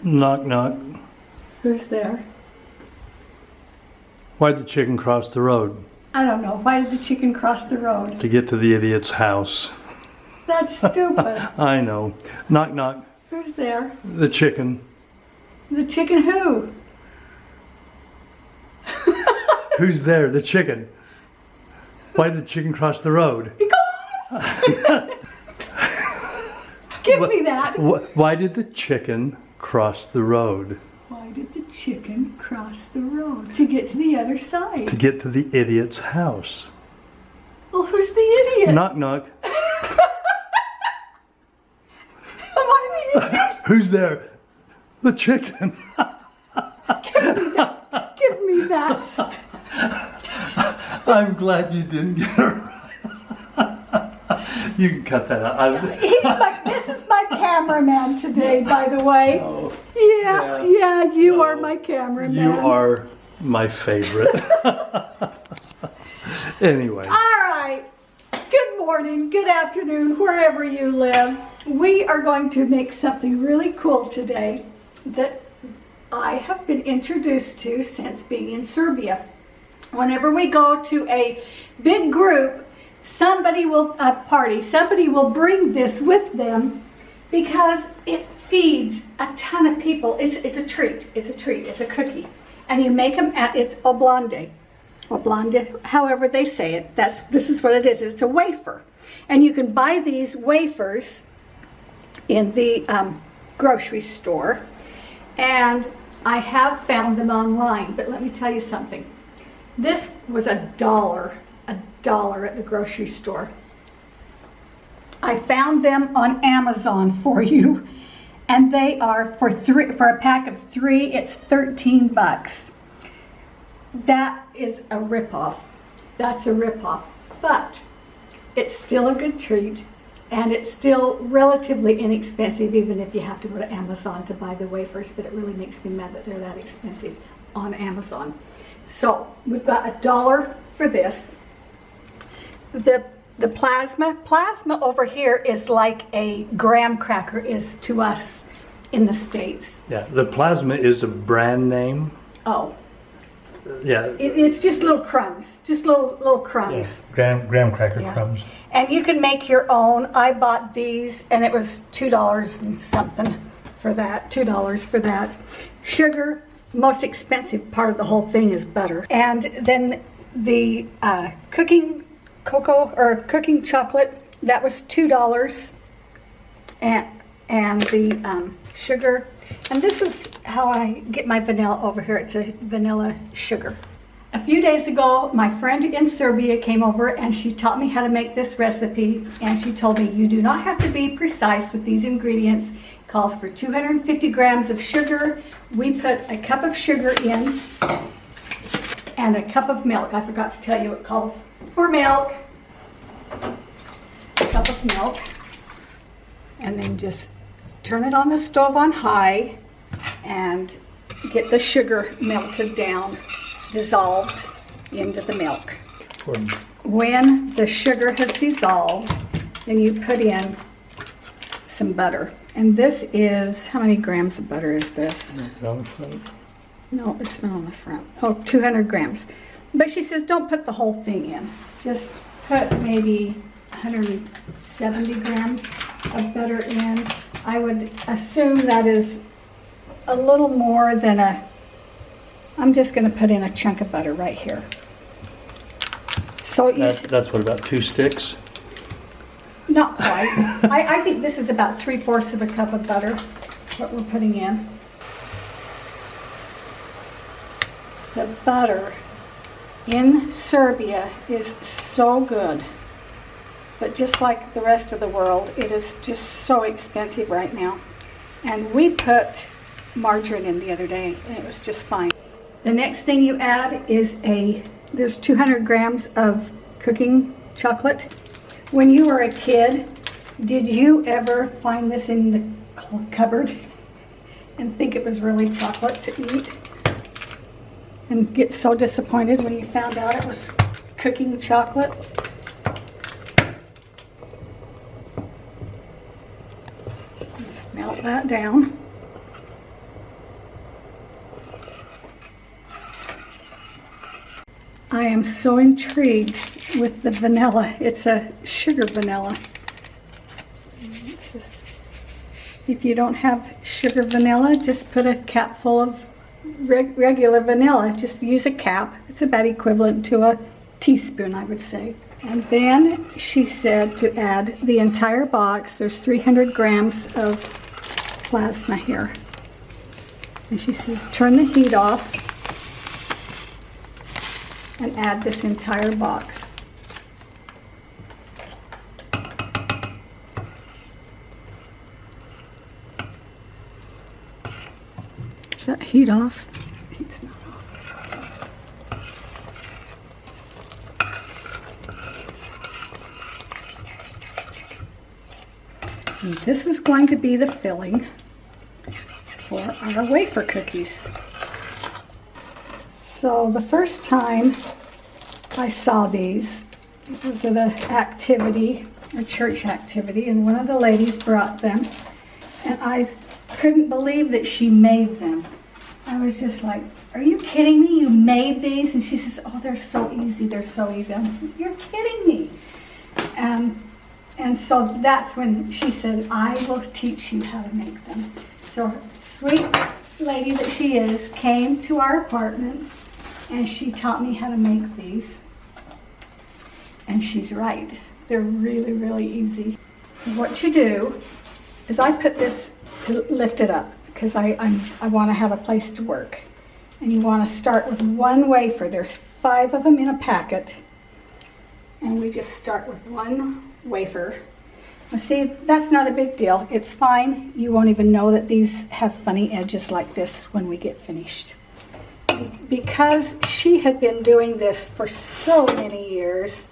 Knock, knock. Who's there? Why'd the chicken cross the road? I don't know. Why did the chicken cross the road? To get to the idiot's house. That's stupid. I know. Knock, knock. Who's there? The chicken. The chicken who? Who's there? The chicken. Why did the chicken cross the road? Because! Give me that. Why did the chicken cross the road? Why did the chicken cross the road? To get to the other side. To get to the idiot's house. Well, who's the idiot? Knock, knock. Am I the idiot? Who's there? The chicken. Give me that. I'm glad you didn't get it right. You can cut that out. This is my cameraman today, by the way. Oh, Yeah, you are my cameraman. You are my favorite. Anyway. All right. Good morning, good afternoon, wherever you live. We are going to make something really cool today that I have been introduced to since being in Serbia. Whenever we go to a big group, somebody will bring this with them because it feeds a ton of people. It's a treat. It's a cookie. And you make them it's oblande. Oblande, however they say it. This is what it is. It's a wafer. And you can buy these wafers in the grocery store. And I have found them online, but let me tell you something. This was $1 at the grocery store. I found them on Amazon for you, and they are for a pack of 3. It's 13 bucks. That is a ripoff. That's a ripoff, but it's still a good treat, and it's still relatively inexpensive, even if you have to go to Amazon to buy the wafers. But it really makes me mad that they're that expensive on Amazon. So we've got $1 for this. The plasma over here is like a graham cracker is to us in the States. Yeah, the plasma is a brand name. Oh. Yeah. It's just little crumbs, just little crumbs. Yeah, graham cracker crumbs. And you can make your own. I bought these, and it was $2 and something for that. $2 for that. Sugar, most expensive part of the whole thing is butter. And then the cooking cocoa or cooking chocolate, that was $2. And the sugar. And this is how I get my vanilla over here. It's a vanilla sugar. A few days ago, my friend in Serbia came over and she taught me how to make this recipe. And she told me you do not have to be precise with these ingredients. It calls for 250 grams of sugar. We put a cup of sugar in and a cup of milk. I forgot to tell you it calls for milk. A cup of milk. And then just turn it on the stove on high and get the sugar melted down, dissolved into the milk. When the sugar has dissolved, then you put in some butter. And this is, how many grams of butter is this? No, it's not on the front. Oh, 200 grams. But she says don't put the whole thing in. Just put maybe 170 grams of butter in. I would assume that is a little more than I'm just going to put in a chunk of butter right here. So that's what, about 2 sticks? Not quite. I think this is about 3/4 of a cup of butter, what we're putting in. The butter in Serbia is so good. But just like the rest of the world, it is just so expensive right now. And we put margarine in the other day, and it was just fine. The next thing you add is there's 200 grams of cooking chocolate. When you were a kid, did you ever find this in the cupboard and think it was really chocolate to eat? And get so disappointed when you found out it was cooking chocolate? Melt that down. I am so intrigued with the vanilla. It's a sugar vanilla. It's just, if you don't have sugar vanilla, just put a cap full of regular vanilla. Just use a cap. It's about equivalent to a teaspoon, I would say. And then she said to add the entire box. There's 300 grams of plasma here. And she says turn the heat off and add this entire box. Is that heat off? Heat's not off. And this is going to be the filling for our wafer cookies. So the first time I saw these, it was at an activity, a church activity, and one of the ladies brought them, and I couldn't believe that she made them. I was just like, are you kidding me? You made these? And she says, oh, they're so easy, they're so easy. I'm like, you're kidding me. And so that's when she said, I will teach you how to make them. So sweet lady that she is came to our apartment and she taught me how to make these. And she's right. They're really, really easy. So what you do is I put this to lift it up because I want to have a place to work. And you want to start with one wafer. There's 5 of them in a packet. And we just start with one wafer. Now see, that's not a big deal. It's fine. You won't even know that these have funny edges like this when we get finished. Because she had been doing this for so many years,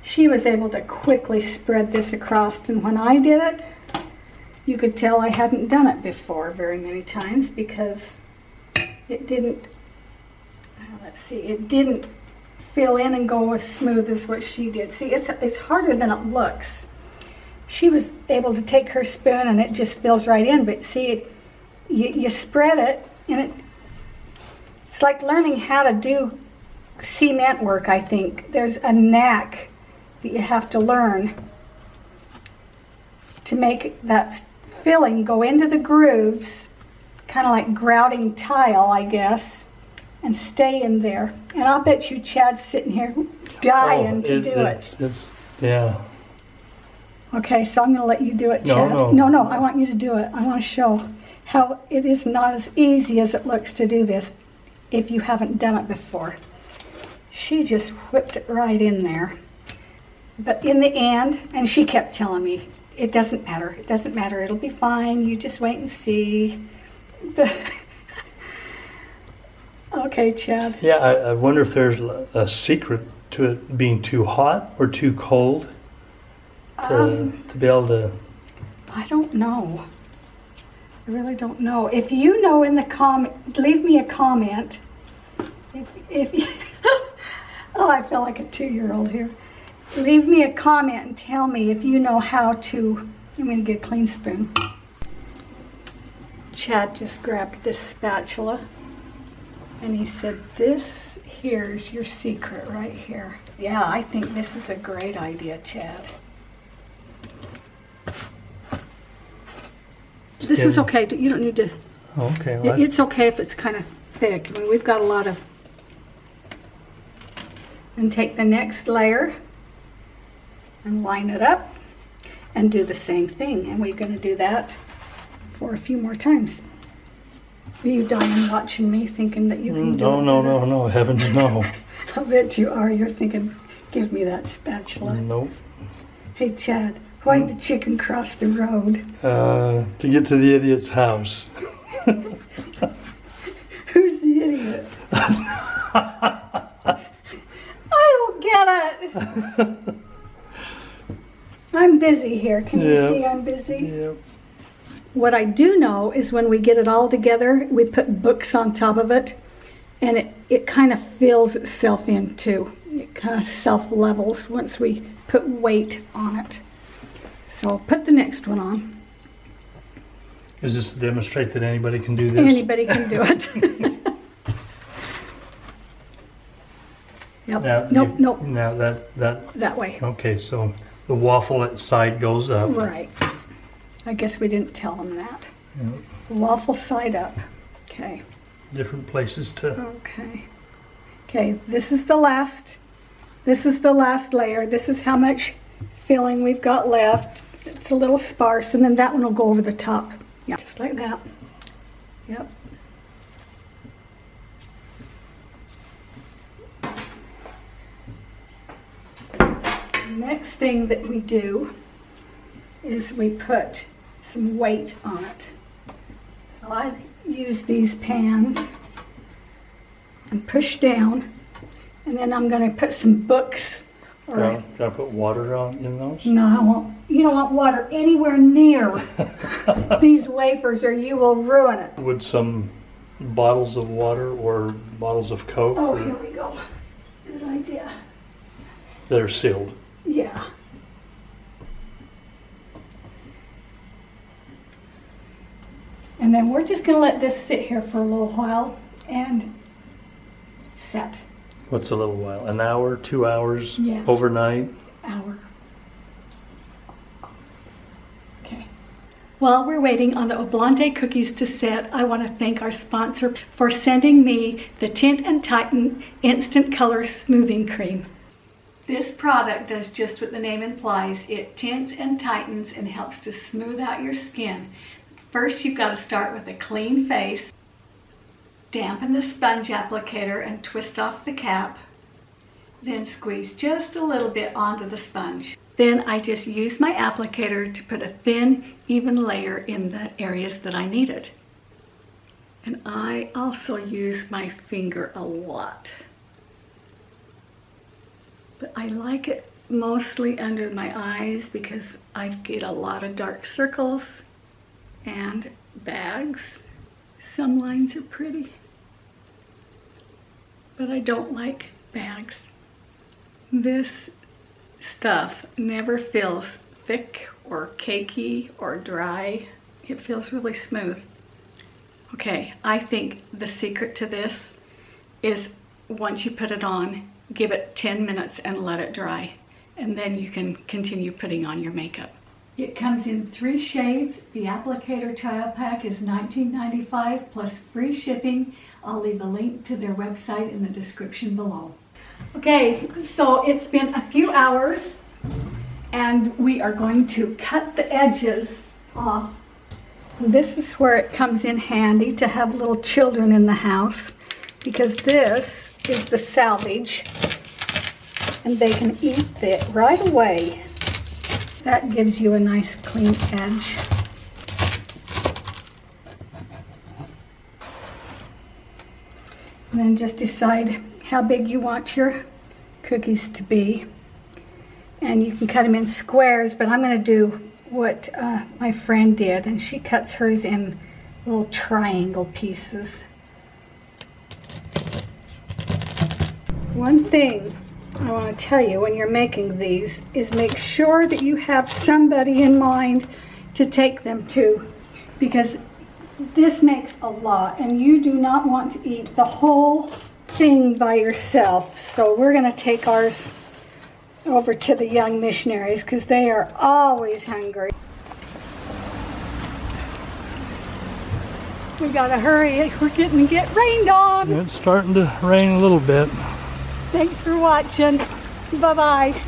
she was able to quickly spread this across. And when I did it, you could tell I hadn't done it before very many times because it didn't, let's see, it didn't fill in and go as smooth as what she did. See, it's harder than it looks. She was able to take her spoon and it just fills right in, but see, you spread it and it's like learning how to do cement work, I think. There's a knack that you have to learn to make that filling go into the grooves, kind of like grouting tile, I guess, and stay in there. And I'll bet you Chad's sitting here dying to do it. Yeah. Okay, so I'm going to let you do it, Chad. No, I want you to do it. I want to show how it is not as easy as it looks to do this if you haven't done it before. She just whipped it right in there. But in the end, and she kept telling me, it doesn't matter. It doesn't matter. It'll be fine. You just wait and see. Okay, Chad. Yeah, I wonder if there's a secret to it being too hot or too cold to be able to... I don't know. I really don't know. If you know in the comment, leave me a comment. If you, oh, I feel like a 2-year-old here. Leave me a comment and tell me if you know how to... I'm going to get a clean spoon. Chad just grabbed this spatula and he said, this here's your secret right here. Yeah, I think this is a great idea, Chad. This is okay. You don't need to... Okay. Well, it's okay if it's kind of thick. I mean, we've got a lot of... And take the next layer and line it up and do the same thing. And we're going to do that for a few more times. Are you dying watching me thinking that you can do it? No, heavens no. I bet you are. You're thinking, give me that spatula. Nope. Hey, Chad, why'd the chicken cross the road? To get to the idiot's house. Who's the idiot? I don't get it. I'm busy here. Can you see I'm busy? Yep. What I do know is when we get it all together, we put books on top of it, and it kind of fills itself in too. It kind of self-levels once we put weight on it. So put the next one on. Is this to demonstrate that anybody can do this? Anybody can do it. Yep. Now, Nope. Now that, That way. okay, so the waffle side goes up. Right. I guess we didn't tell them that. Yep. Waffle side up. Okay. Different places to, Okay. Okay, this is the last layer. This is how much filling we've got left. It's a little sparse, and then that one will go over the top. Yeah, just like that. Yep. Next thing that we do is we put some weight on it. So I use these pans and push down, and then I'm going to put some books. Or can I put water on in those? no, I won't. You don't want water anywhere near these wafers, or you will ruin it. Would some bottles of water or bottles of Coke Oh, here we go. Good idea. that are sealed? Yeah. And then we're just going to let this sit here for a little while and set. What's a little while? An hour, 2 hours? Yeah. Overnight? Hour. Okay. While we're waiting on the Oblande cookies to set, I want to thank our sponsor for sending me the Tint Tighten Instant Color Smoothing Cream. This product does just what the name implies. It tints and tightens and helps to smooth out your skin. First, you've got to start with a clean face. Dampen the sponge applicator and twist off the cap. Then squeeze just a little bit onto the sponge. Then I just use my applicator to put a thin, even layer in the areas that I need it. And I also use my finger a lot. But I like it mostly under my eyes because I get a lot of dark circles and bags. Some lines are pretty, but I don't like bags. This stuff never feels thick or cakey or dry. It feels really smooth. Okay, I think the secret to this is once you put it on, give it 10 minutes and let it dry, and then you can continue putting on your makeup. It comes in 3 shades. The applicator trial pack is $19.95 plus free shipping. I'll leave a link to their website in the description below. Okay, so it's been a few hours and we are going to cut the edges off. This is where it comes in handy to have little children in the house, because this is the salvage and they can eat it right away. That gives you a nice clean edge. And then just decide how big you want your cookies to be. And you can cut them in squares, but I'm going to do what my friend did, and she cuts hers in little triangle pieces. One thing I want to tell you when you're making these is make sure that you have somebody in mind to take them to, because this makes a lot and you do not want to eat the whole thing by yourself. So we're going to take ours over to the young missionaries because they are always hungry. We gotta hurry, we're getting rained on. It's starting to rain a little bit. Thanks for watching. Bye-bye.